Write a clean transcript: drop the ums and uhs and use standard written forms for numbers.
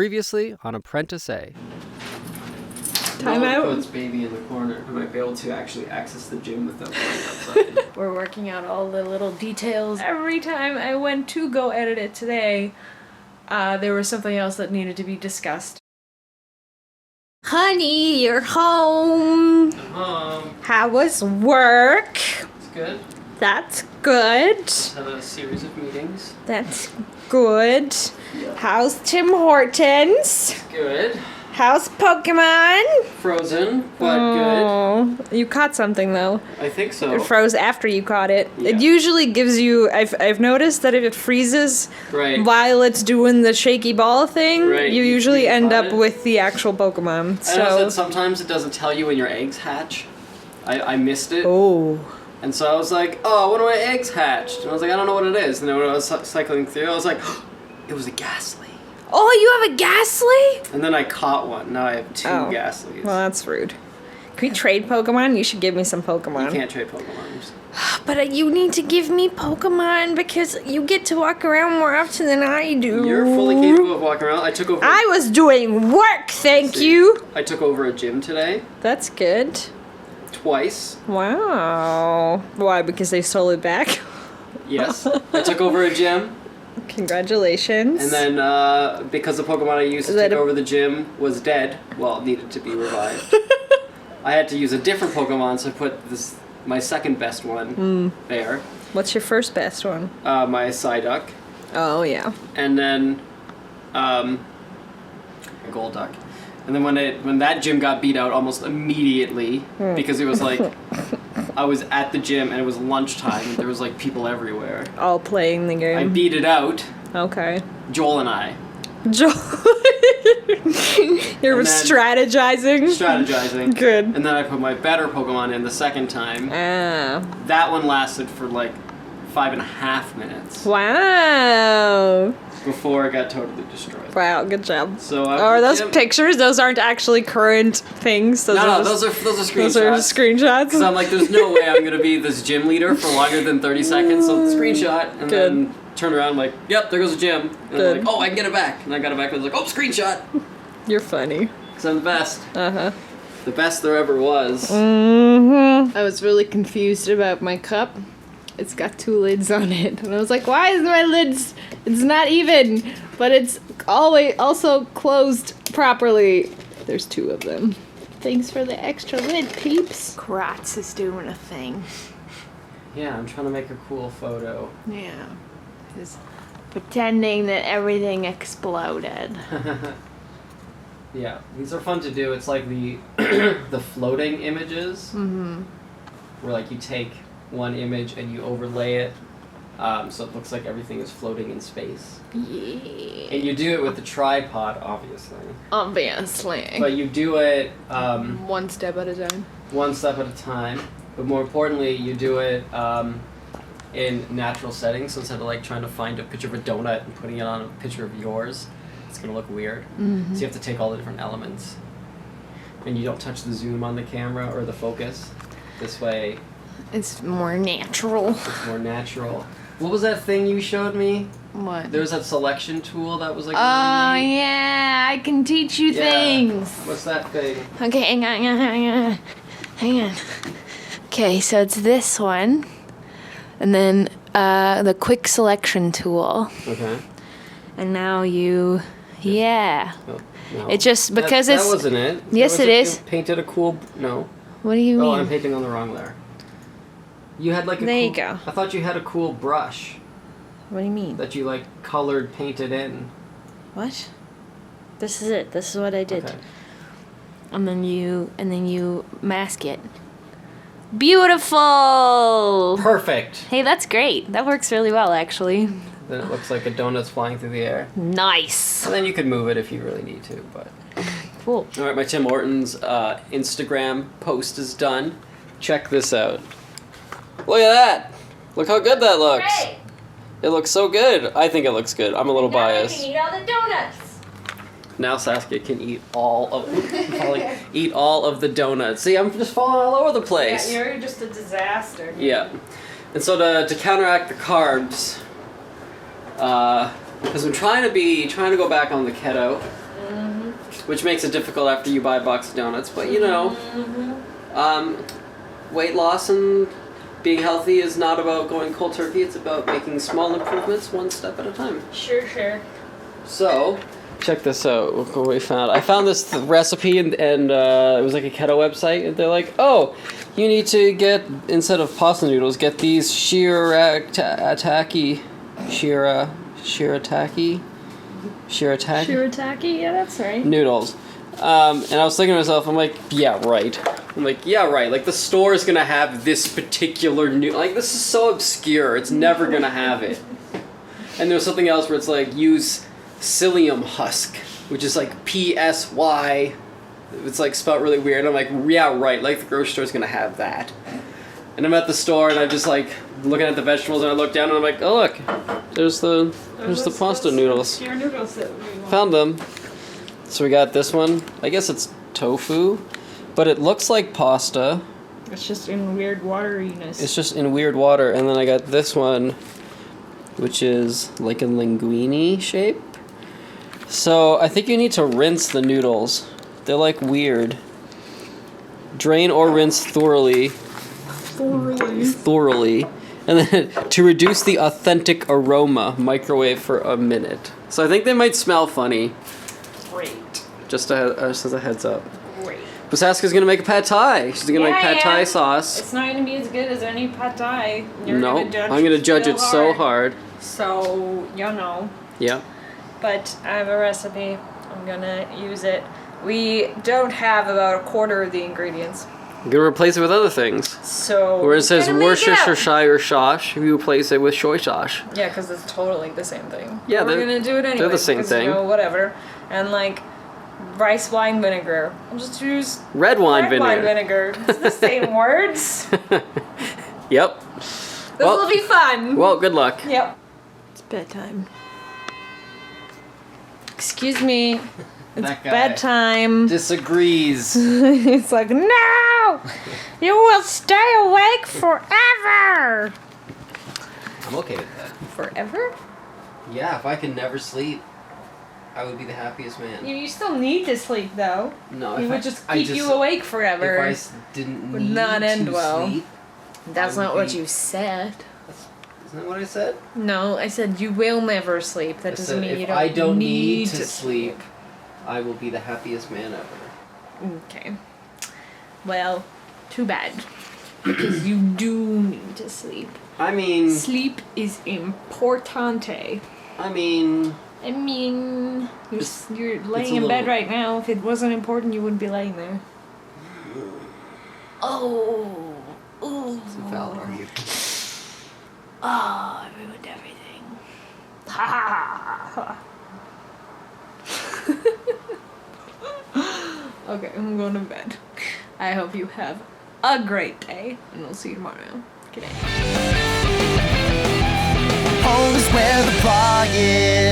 Previously on ApprenticeEh. Time out. Put its baby in the corner. I might be able to actually access the gym without going outside. We're working out all the little details. Every time I went to go edit it today, there was something else that needed to be discussed. Honey, you're home. How was work? It's good. That's good. Had a series of meetings. That's good. How's Tim Hortons? Good. How's Pokemon? Frozen, but Oh, you caught something though. good. I think so. It froze after you caught it. Yeah. It usually gives you. I've noticed that if it freezes Right. while it's doing the shaky ball thing, Right. you You usually end caught up it? with the actual Pokemon. I know So. that sometimes it doesn't tell you when your eggs hatch. I missed it. Oh. And so I was like, oh, when are my eggs hatched? And I was like, I don't know what it is. And then when I was cycling through, I was like, it was a ghastly. Oh, you have a Ghastly? And then I caught one. Now I have two Oh. Ghastlies. Well, that's rude. Can we trade Pokemon? You should give me some Pokemon. You can't trade Pokemon. But you need to give me Pokemon because you get to walk around more often than I do. You're fully capable of walking around. I took over. I was doing work, thank See. you. I took over a gym today. That's good. Twice. Wow. Why? Because they stole it back? Yes. I took over a gym. Congratulations. And then because the Pokemon I used to Is that take a- over the gym was dead, well, it needed to be revived. I had to use a different Pokemon, so I put my second best one there. What's your first best one? My Psyduck. Oh, yeah. And then a Golduck. And then when that gym got beat out almost immediately, because it was like I was at the gym and it was lunchtime and there was like people everywhere. All playing the game. I beat it out, Okay. Joel and I. Joel. You're And then- strategizing? Strategizing. Good. And then I put my better Pokemon in the second time. Ah. That one lasted for like 5.5 minutes Wow. before it got totally destroyed. Wow, good job. So Are those pictures? Those aren't actually current things. Those No, are those just, are those are screenshots. screenshots. Because I'm like, there's no way I'm gonna be this gym leader for longer than 30 seconds. So screenshot, and Good. then turn around, like, yep, there goes the gym. And Good. I'm like, oh, I can get it back. And I got it back, and I was like, oh, screenshot. You're funny. Because I'm the best. Uh-huh. The best there ever was. Mm-hmm. I was really confused about my cup. It's got 2 lids on it. And I was like, why is my lids... It's not even, but it's always also closed properly. There's 2 of them. Thanks for the extra lid, peeps. Kratz is doing a thing. Yeah, I'm trying to make a cool photo. Yeah. He's pretending that everything exploded. Yeah, these are fun to do. It's like the the floating images, where like you take one image and you overlay it, so it looks like everything is floating in space. Yeah. And you do it with the tripod, obviously. Obviously. But you do it One step at a time. one step at a time. But more importantly, you do it in natural settings. So instead of like trying to find a picture of a donut and putting it on a picture of yours, it's gonna look weird. So you have to take all the different elements, and you don't touch the zoom on the camera or the focus. This way, It's more natural. it's more natural. What was that thing you showed me? What? There was that selection tool that was like. Oh, really neat. yeah, I can teach you Yeah. things. What's that thing? Okay, hang on. Okay, so it's this one, and then the quick selection tool, Okay. and now you, yeah. Oh, no. It just because that it's. wasn't it. Yes, That it was is. It painted a cool. No. What do you Oh, mean? I'm painting on the wrong layer. You had like a There cool, you go. I thought you had a cool brush What do you mean? that you like colored painted in. What? This is it. This is what I did. Okay. And then you mask it. Beautiful. Perfect. Hey, that's great. That works really well, actually. Then it looks like a donut's flying through the air. Nice. And then you could move it if you really need to, but. Cool. All right, my Tim Hortons Instagram post is done. Check this out. Look at that. Look how good that looks. Great. It looks so good. I think it looks good. I'm a little biased. Eat all the donuts. Now Saskia can eat all of the donuts. See, I'm just falling all over the place. Yeah, you're just a disaster. Yeah. And so to counteract the carbs, because I'm trying to go back on the keto, which makes it difficult after you buy a box of donuts. But you know, weight loss and being healthy is not about going cold turkey. It's about making small improvements one step at a time. Sure. So, check this out. Look what we found. I found this recipe and it was like a keto website, and they're like, oh, you need to get, instead of pasta noodles, get these shirataki, Yeah, that's right. noodles. And I was thinking to myself, I'm like, yeah, right. Like, the store is gonna have this particular like, this is so obscure, it's never gonna have it. And there's something else where it's like, use psyllium husk, which is like PSY. It's like spelled really weird. I'm like, yeah, right, like the grocery store's gonna have that. And I'm at the store and I'm just like looking at the vegetables, and I look down and I'm like, oh look, there's the pasta noodles. Your noodles that we want. Found them. So we got this one. I guess it's tofu, but it looks like pasta. It's just in weird wateriness. It's just in weird water. And then I got this one, which is like a linguine shape. So I think you need to rinse the noodles. They're like weird. Drain or rinse thoroughly. And then to reduce the authentic aroma, microwave for a minute. So I think they might smell funny. Great. Just as a heads up. Great. But Saskia's gonna make a pad thai. She's gonna make pad thai sauce. It's not gonna be as good as any pad thai. I'm gonna judge it so hard. So, you know. Yeah. But I have a recipe. I'm gonna use it. We don't have about a quarter of the ingredients. You're gonna replace it with other things. So where it says Worcestershire sauce, you replace it with soy sauce. Yeah, because it's totally the same thing. Yeah, we're gonna do it anyway. They're the same thing. You know, whatever. And like rice wine vinegar. I'll just use red wine vinegar. It's the same words. Yep. This will be fun. Well, good luck. Yep. It's bedtime. Excuse me. It's bedtime. Disagrees. It's like, no! You will stay awake forever! I'm okay with that. Forever? Yeah, if I could never sleep, I would be the happiest man. You still need to sleep, though. No, it would just keep you awake forever. If I didn't would need not end to well. sleep, That's not what you said. Isn't that what I said? No, I said you will never sleep. That doesn't mean you don't, I don't need to sleep, I will be the happiest man ever. Okay. Well, too bad. Because you do need to sleep. I mean... Sleep is importante. I mean... You're laying in bed right now. If it wasn't important, you wouldn't be laying there. Oh. Ooh. It's a valid argument. Oh, I ruined everything. Ha ha ha. Okay, I'm going to bed. I hope you have a great day, and we'll see you tomorrow. Good night. Home is where the bar is.